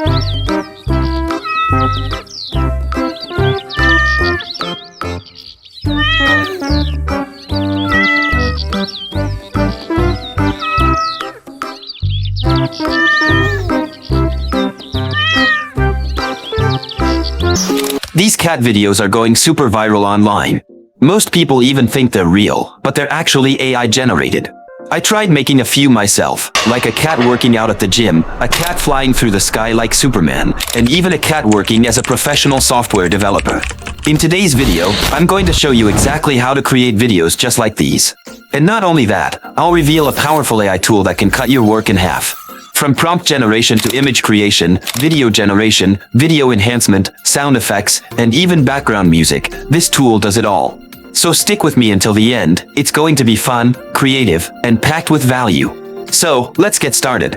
These cat videos are going super viral online. Most people even think they're real, but they're actually AI generated. I tried making a few myself, like a cat working out at the gym, a cat flying through the sky like Superman, and even a cat working as a professional software developer. In today's video, I'm going to show you exactly how to create videos just like these. And not only that, I'll reveal a powerful AI tool that can cut your work in half. From prompt generation to image creation, video generation, video enhancement, sound effects, and even background music, this tool does it all. So stick with me until the end. It's going to be fun, creative, and packed with value. So, let's get started.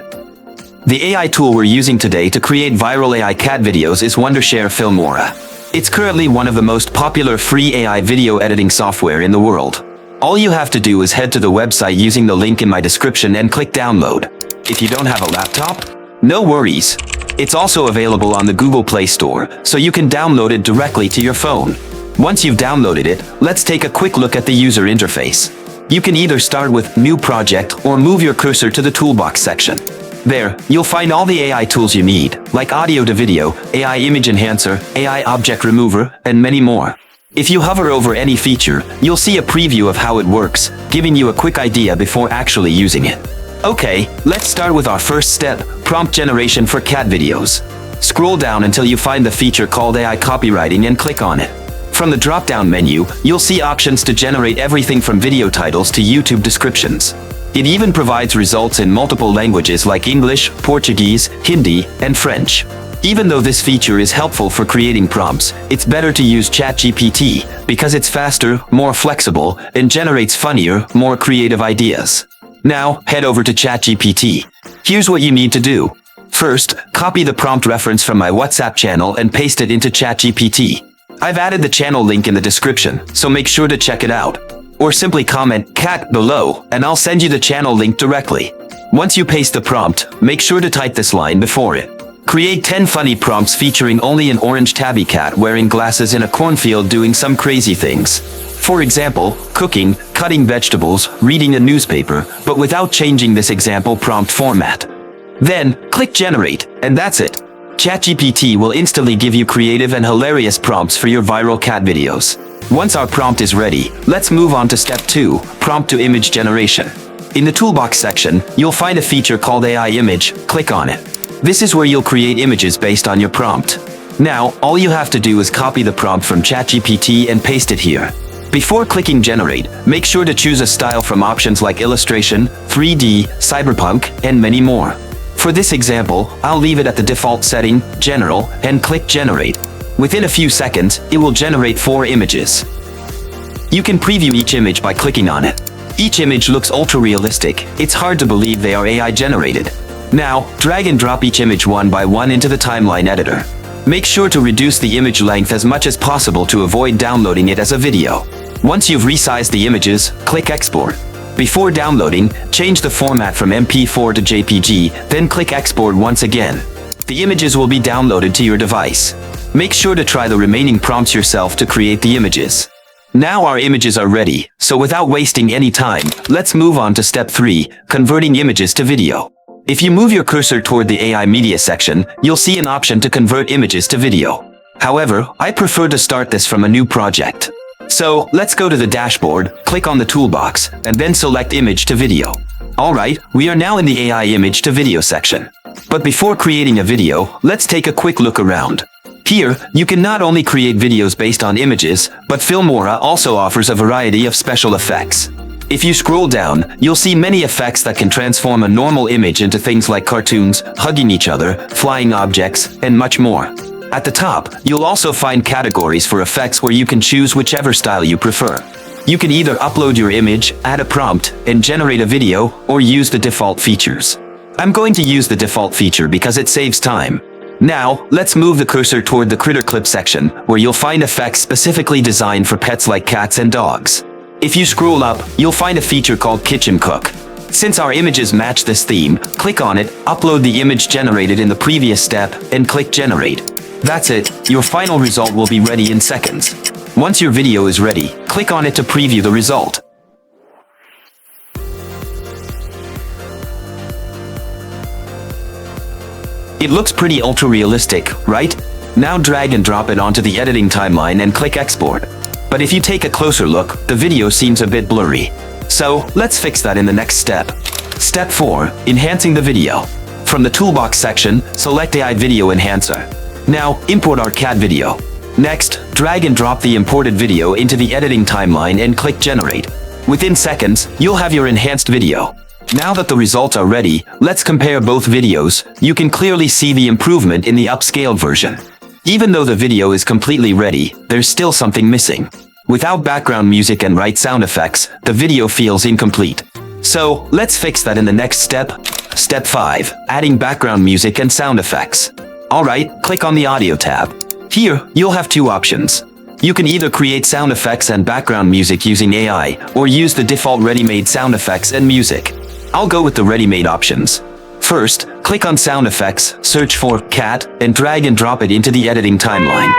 The AI tool we're using today to create viral AI cat videos is Wondershare Filmora. It's currently one of the most popular free AI video editing software in the world. All you have to do is head to the website using the link in my description and click download. If you don't have a laptop, no worries. It's also available on the Google Play Store, so you can download it directly to your phone. Once you've downloaded it, let's take a quick look at the user interface. You can either start with New Project or move your cursor to the Toolbox section. There, you'll find all the AI tools you need, like audio to video, AI image enhancer, AI object remover, and many more. If you hover over any feature, you'll see a preview of how it works, giving you a quick idea before actually using it. Okay, let's start with our first step, prompt generation for cat videos. Scroll down until you find the feature called AI copywriting and click on it. From the drop-down menu, you'll see options to generate everything from video titles to YouTube descriptions. It even provides results in multiple languages like English, Portuguese, Hindi, and French. Even though this feature is helpful for creating prompts, it's better to use ChatGPT because it's faster, more flexible, and generates funnier, more creative ideas. Now, head over to ChatGPT. Here's what you need to do. First, copy the prompt reference from my WhatsApp channel and paste it into ChatGPT. I've added the channel link in the description, so make sure to check it out. Or simply comment "cat" below, and I'll send you the channel link directly. Once you paste the prompt, make sure to type this line before it. Create 10 funny prompts featuring only an orange tabby cat wearing glasses in a cornfield doing some crazy things. For example, cooking, cutting vegetables, reading a newspaper, but without changing this example prompt format. Then, click Generate, and that's it. ChatGPT will instantly give you creative and hilarious prompts for your viral cat videos. Once our prompt is ready, let's move on to step 2, prompt to image generation. In the Toolbox section, you'll find a feature called AI Image. Click on it. This is where you'll create images based on your prompt. Now, all you have to do is copy the prompt from ChatGPT and paste it here. Before clicking Generate, make sure to choose a style from options like Illustration, 3D, Cyberpunk, and many more. For this example, I'll leave it at the default setting, General, and click Generate. Within a few seconds, it will generate 4 images. You can preview each image by clicking on it. Each image looks ultra-realistic. It's hard to believe they are AI generated. Now, drag and drop each image one by one into the timeline editor. Make sure to reduce the image length as much as possible to avoid downloading it as a video. Once you've resized the images, click Export. Before downloading, change the format from MP4 to JPG, then click Export once again. The images will be downloaded to your device. Make sure to try the remaining prompts yourself to create the images. Now our images are ready, so without wasting any time, let's move on to step 3, converting images to video. If you move your cursor toward the AI Media section, you'll see an option to convert images to video. However, I prefer to start this from a new project. So, let's go to the dashboard, click on the toolbox, and then select Image to Video. Alright, we are now in the AI Image to Video section. But before creating a video, let's take a quick look around. Here, you can not only create videos based on images, but Filmora also offers a variety of special effects. If you scroll down, you'll see many effects that can transform a normal image into things like cartoons, hugging each other, flying objects, and much more. At the top, you'll also find categories for effects where you can choose whichever style you prefer. You can either upload your image, add a prompt, and generate a video, or use the default features. I'm going to use the default feature because it saves time. Now, let's move the cursor toward the Critter Clip section, where you'll find effects specifically designed for pets like cats and dogs. If you scroll up, you'll find a feature called Kitchen Cook. Since our images match this theme, click on it, upload the image generated in the previous step, and click Generate. That's it, your final result will be ready in seconds. Once your video is ready, click on it to preview the result. It looks pretty ultra-realistic, right? Now drag and drop it onto the editing timeline and click Export. But if you take a closer look, the video seems a bit blurry. So, let's fix that in the next step. Step 4. Enhancing the video. From the Toolbox section, select AI Video Enhancer. Now, import our cat video. Next, drag and drop the imported video into the editing timeline and click Generate. Within seconds, you'll have your enhanced video. Now that the results are ready, let's compare both videos. You can clearly see the improvement in the upscaled version. Even though the video is completely ready, there's still something missing. Without background music and right sound effects, the video feels incomplete. So, let's fix that in the next step. Step 5. Adding background music and sound effects. Alright, click on the Audio tab. Here, you'll have two options. You can either create sound effects and background music using AI, or use the default ready-made sound effects and music. I'll go with the ready-made options. First, click on Sound Effects, search for Cat, and drag and drop it into the editing timeline.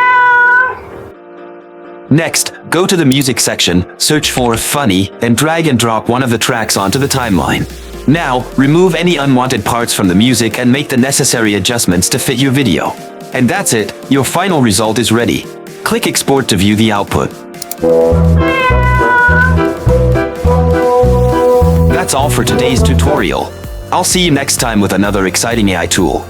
Next, go to the Music section, search for Funny, and drag and drop one of the tracks onto the timeline. Now, remove any unwanted parts from the music and make the necessary adjustments to fit your video. And that's it, your final result is ready. Click Export to view the output. That's all for today's tutorial. I'll see you next time with another exciting AI tool.